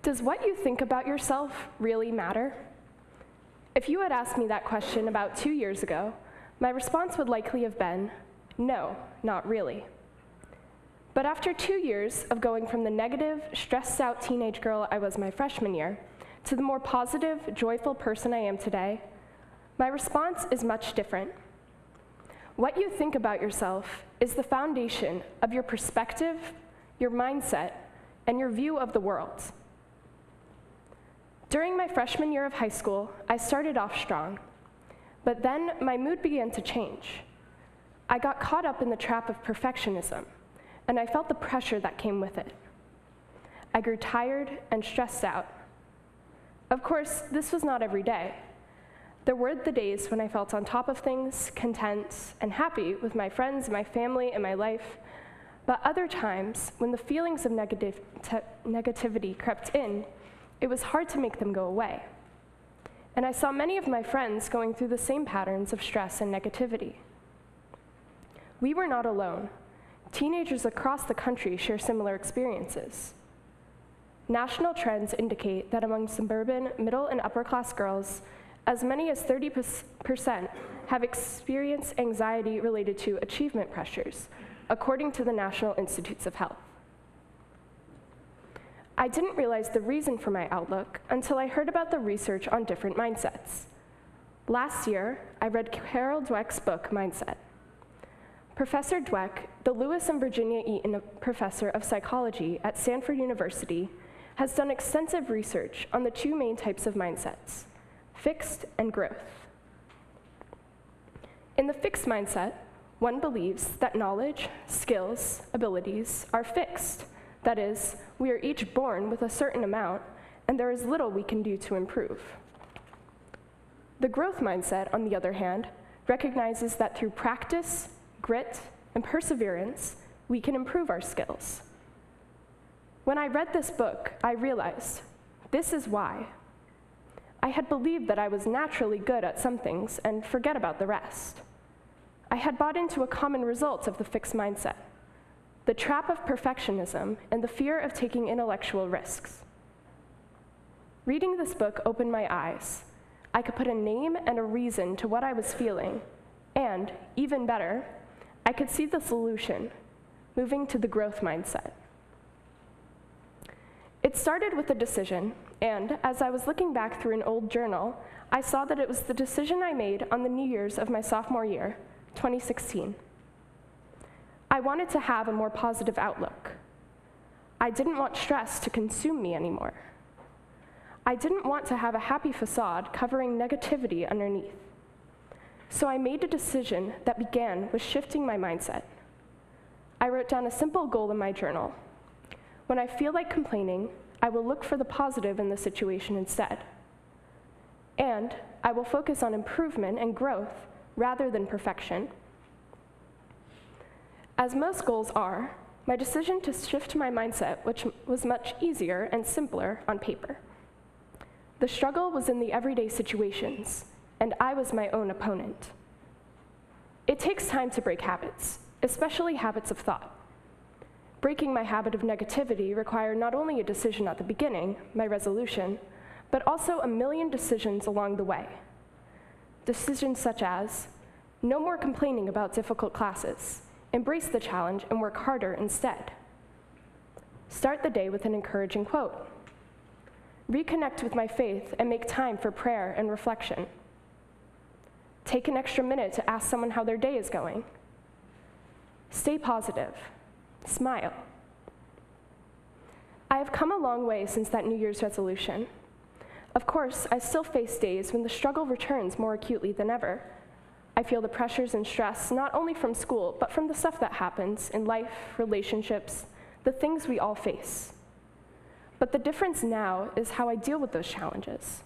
Does what you think about yourself really matter? If you had asked me that question about 2 years ago, my response would likely have been, no, not really. But after 2 years of going from the negative, stressed-out teenage girl I was my freshman year to the more positive, joyful person I am today, my response is much different. What you think about yourself is the foundation of your perspective, your mindset, and your view of the world. During my freshman year of high school, I started off strong, but then my mood began to change. I got caught up in the trap of perfectionism, and I felt the pressure that came with it. I grew tired and stressed out. Of course, this was not every day. There were the days when I felt on top of things, content, and happy with my friends, my family, and my life, but other times, when the feelings of negativity crept in, it was hard to make them go away. And I saw many of my friends going through the same patterns of stress and negativity. We were not alone. Teenagers across the country share similar experiences. National trends indicate that among suburban, middle, and upper-class girls, as many as 30% have experienced anxiety related to achievement pressures, according to the National Institutes of Health. I didn't realize the reason for my outlook until I heard about the research on different mindsets. Last year, I read Carol Dweck's book, Mindset. Professor Dweck, the Lewis and Virginia Eaton Professor of Psychology at Stanford University, has done extensive research on the two main types of mindsets, fixed and growth. In the fixed mindset, one believes that knowledge, skills, abilities are fixed. That is, we are each born with a certain amount, and there is little we can do to improve. The growth mindset, on the other hand, recognizes that through practice, grit, and perseverance, we can improve our skills. When I read this book, I realized this is why. I had believed that I was naturally good at some things and forget about the rest. I had bought into a common result of the fixed mindset, the trap of perfectionism and the fear of taking intellectual risks. Reading this book opened my eyes. I could put a name and a reason to what I was feeling, and, even better, I could see the solution, moving to the growth mindset. It started with a decision, and as I was looking back through an old journal, I saw that it was the decision I made on the New Year's of my sophomore year, 2016. I wanted to have a more positive outlook. I didn't want stress to consume me anymore. I didn't want to have a happy facade covering negativity underneath. So I made a decision that began with shifting my mindset. I wrote down a simple goal in my journal. When I feel like complaining, I will look for the positive in the situation instead. And I will focus on improvement and growth rather than perfection. As most goals are, my decision to shift my mindset, which was much easier and simpler on paper. The struggle was in the everyday situations, and I was my own opponent. It takes time to break habits, especially habits of thought. Breaking my habit of negativity required not only a decision at the beginning, my resolution, but also a million decisions along the way. Decisions such as, no more complaining about difficult classes, embrace the challenge and work harder instead. Start the day with an encouraging quote. Reconnect with my faith and make time for prayer and reflection. Take an extra minute to ask someone how their day is going. Stay positive. Smile. I have come a long way since that New Year's resolution. Of course, I still face days when the struggle returns more acutely than ever. I feel the pressures and stress not only from school, but from the stuff that happens in life, relationships, the things we all face. But the difference now is how I deal with those challenges.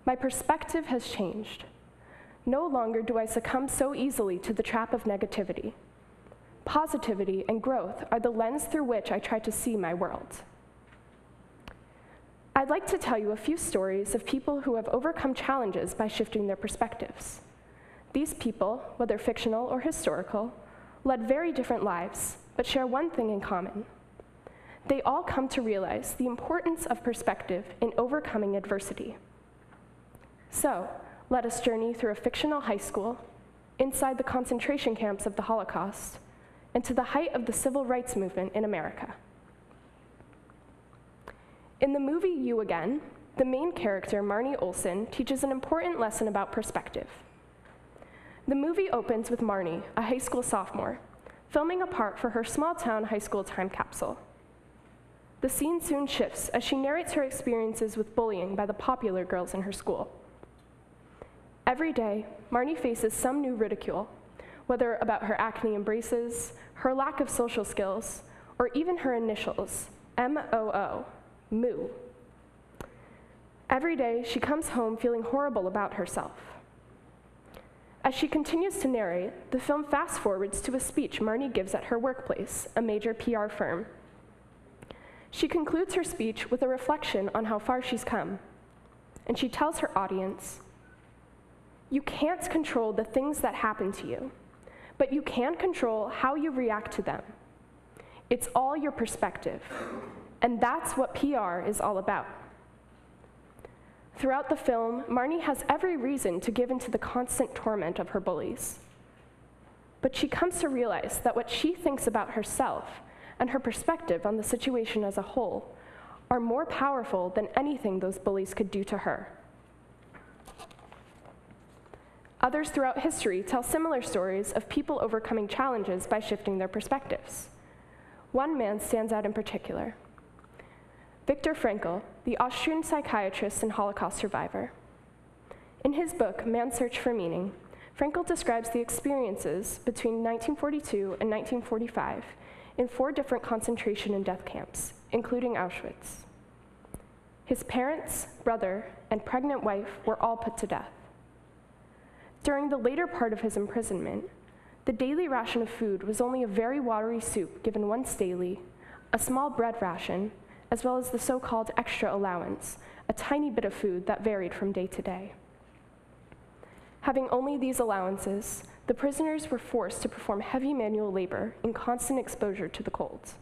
My perspective has changed. No longer do I succumb so easily to the trap of negativity. Positivity and growth are the lens through which I try to see my world. I'd like to tell you a few stories of people who have overcome challenges by shifting their perspectives. These people, whether fictional or historical, led very different lives, but share one thing in common. they all come to realize the importance of perspective in overcoming adversity. So, let us journey through a fictional high school, inside the concentration camps of the Holocaust, and to the height of the civil rights movement in America. In the movie You Again, the main character, Marnie Olson, teaches an important lesson about perspective. The movie opens with Marnie, a high school sophomore, filming a part for her small-town high school time capsule. The scene soon shifts as she narrates her experiences with bullying by the popular girls in her school. Every day, Marnie faces some new ridicule, whether about her acne and braces, her lack of social skills, or even her initials, M-O-O, Moo. Every day, she comes home feeling horrible about herself. As she continues to narrate, the film fast-forwards to a speech Marnie gives at her workplace, a major PR firm. She concludes her speech with a reflection on how far she's come, and she tells her audience, "You can't control the things that happen to you, but you can control how you react to them. It's all your perspective, and that's what PR is all about." Throughout the film, Marnie has every reason to give in to the constant torment of her bullies. But she comes to realize that what she thinks about herself and her perspective on the situation as a whole are more powerful than anything those bullies could do to her. Others throughout history tell similar stories of people overcoming challenges by shifting their perspectives. One man stands out in particular: Viktor Frankl, the Austrian psychiatrist and Holocaust survivor. In his book, Man's Search for Meaning, Frankl describes the experiences between 1942 and 1945 in 4 different concentration and death camps, including Auschwitz. His parents, brother, and pregnant wife were all put to death. During the later part of his imprisonment, the daily ration of food was only a very watery soup given once daily, a small bread ration, as well as the so-called extra allowance, a tiny bit of food that varied from day to day. Having only these allowances, the prisoners were forced to perform heavy manual labor in constant exposure to the cold.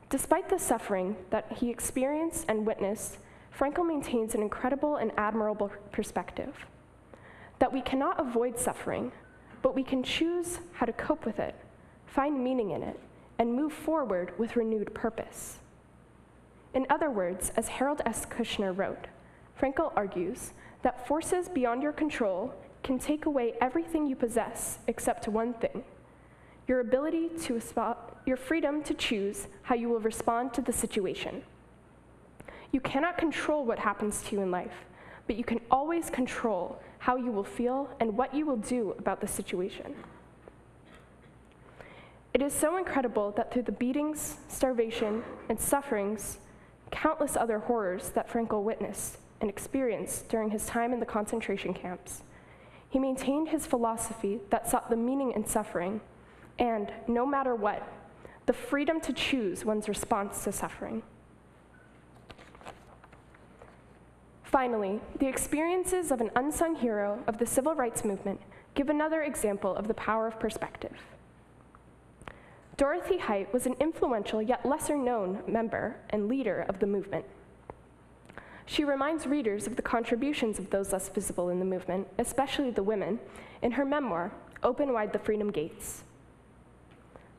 Despite the suffering that he experienced and witnessed, Frankl maintains an incredible and admirable perspective, that we cannot avoid suffering, but we can choose how to cope with it, find meaning in it, and move forward with renewed purpose. In other words, as Harold S. Kushner wrote, Frankl argues that forces beyond your control can take away everything you possess except one thing: your freedom to choose how you will respond to the situation. You cannot control what happens to you in life, but you can always control how you will feel and what you will do about the situation. It is so incredible that through the beatings, starvation, and sufferings, countless other horrors that Frankl witnessed and experienced during his time in the concentration camps, he maintained his philosophy that sought the meaning in suffering and, no matter what, the freedom to choose one's response to suffering. Finally, the experiences of an unsung hero of the civil rights movement give another example of the power of perspective. Dorothy Height was an influential yet lesser-known member and leader of the movement. She reminds readers of the contributions of those less visible in the movement, especially the women, in her memoir, Open Wide the Freedom Gates.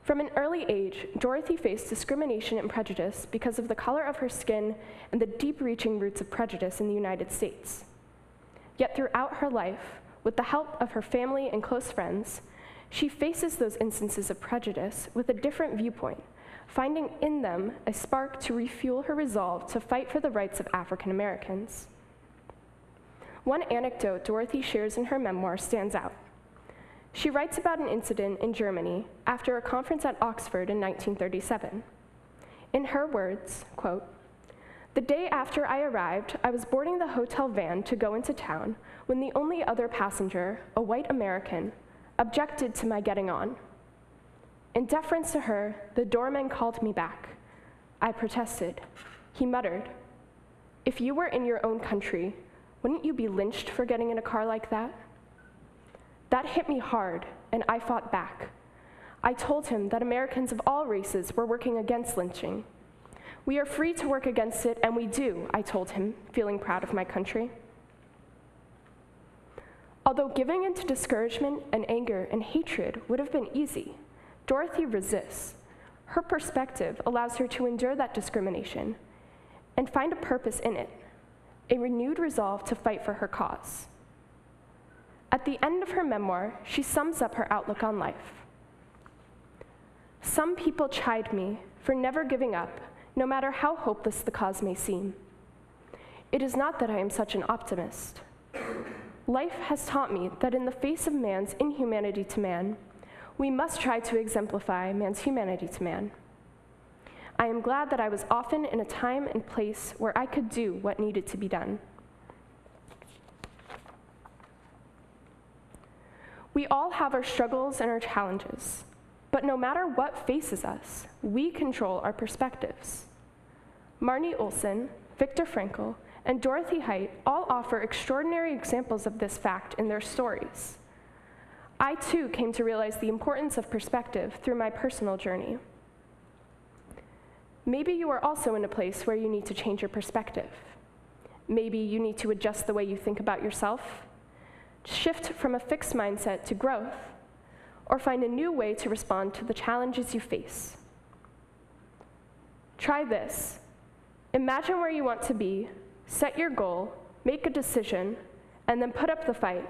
From an early age, Dorothy faced discrimination and prejudice because of the color of her skin and the deep-reaching roots of prejudice in the United States. Yet throughout her life, with the help of her family and close friends, she faces those instances of prejudice with a different viewpoint, finding in them a spark to refuel her resolve to fight for the rights of African Americans. One anecdote Dorothy shares in her memoir stands out. She writes about an incident in Germany after a conference at Oxford in 1937. In her words, quote, "The day after I arrived, I was boarding the hotel van to go into town when the only other passenger, a white American, objected to my getting on. In deference to her, the doorman called me back. I protested. He muttered, 'If you were in your own country, wouldn't you be lynched for getting in a car like that?' That hit me hard, and I fought back. I told him that Americans of all races were working against lynching. We are free to work against it, and we do, I told him, feeling proud of my country. Although giving into discouragement and anger and hatred would have been easy, Dorothy resists. Her perspective allows her to endure that discrimination and find a purpose in it, a renewed resolve to fight for her cause. At the end of her memoir, she sums up her outlook on life. Some people chide me for never giving up, no matter how hopeless the cause may seem. It is not that I am such an optimist. Life has taught me that in the face of man's inhumanity to man, we must try to exemplify man's humanity to man. I am glad that I was often in a time and place where I could do what needed to be done. We all have our struggles and our challenges, but no matter what faces us, we control our perspectives. Marnie Olson, Viktor Frankl, and Dorothy Height all offer extraordinary examples of this fact in their stories. I too came to realize the importance of perspective through my personal journey. Maybe you are also in a place where you need to change your perspective. Maybe you need to adjust the way you think about yourself, shift from a fixed mindset to growth, or find a new way to respond to the challenges you face. Try this. Imagine where you want to be, set your goal, make a decision, and then put up the fight.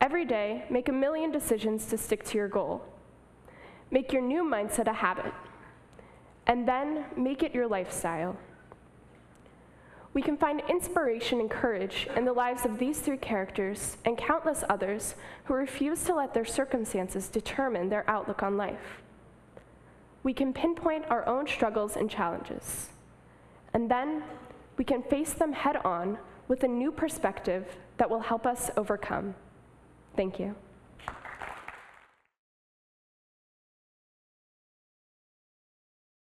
Every day, make 1 million decisions to stick to your goal. Make your new mindset a habit, and then make it your lifestyle. We can find inspiration and courage in the lives of these 3 characters and countless others who refuse to let their circumstances determine their outlook on life. We can pinpoint our own struggles and challenges, and then we can face them head on with a new perspective that will help us overcome. Thank you.